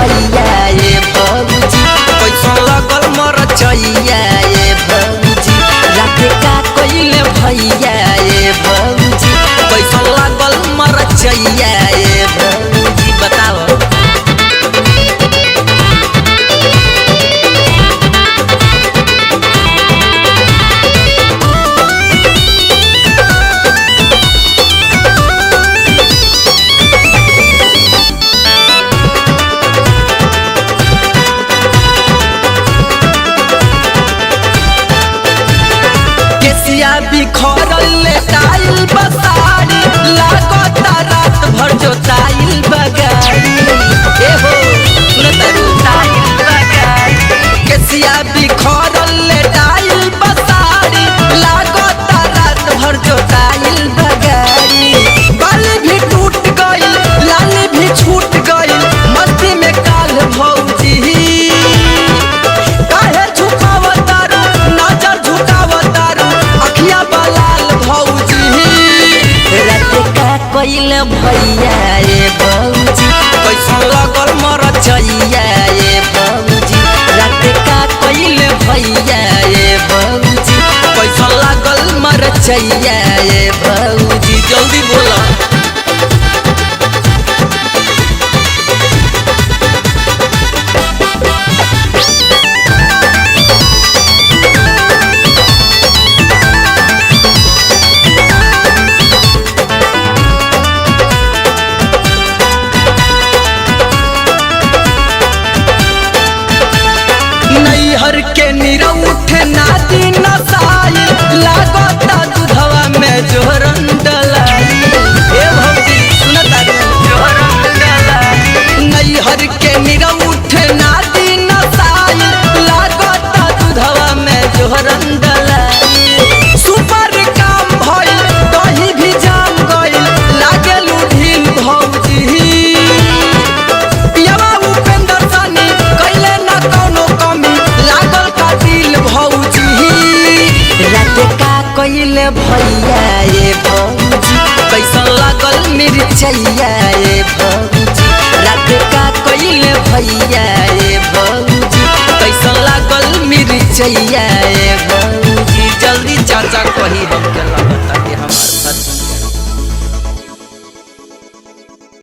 भैया ये भौजी कैसन लगल मरचैया ये भौजी रात का कइले भैया ये भौजी कैसन लागल मरचैया ये भौजी बताओ। बिखरल लेटाइल बसारी लागता रात भर जोताइल बगारी ए हो जोताइल बगारी केसिया बिखरल लेटाइल बसारी लागता रात भर जोताइल बगारी बाल भी टूट गइल लाल भी छूट गइल मस्ती में काल भौजी काहे झुकावतारू नजर झुकावतारू अखिया बलाल भौजी रात का कइले भैया ये भौजी कैसन लगल मरचैया ये भौजी रात का कइले भैया ये भौजी कैसन लागल मरचैया ये भौजी जल्दी बोला। नैहर के निरउठ नादी नसाई लागता दूधवा में जोरन डलाई ए भौजी सुनता जोरन डलाई नैहर के निरउठ नादी नसाई लागता दूधवा में जोरन डलाई सुपर काम भइल दही भी जाम गइल लागेलू ढील भौजी पियावा उपेंद्र सनी कइले ना कोनो कमी लागल का दिल भौजी रात का कइले भैया ये भौजी कैसन लागल मिर्चैया ये भौजी रात का कइले भैया ये भौजी कैसन लागल मिर्चैया ये भौजी जल्दी चाचा कही हम के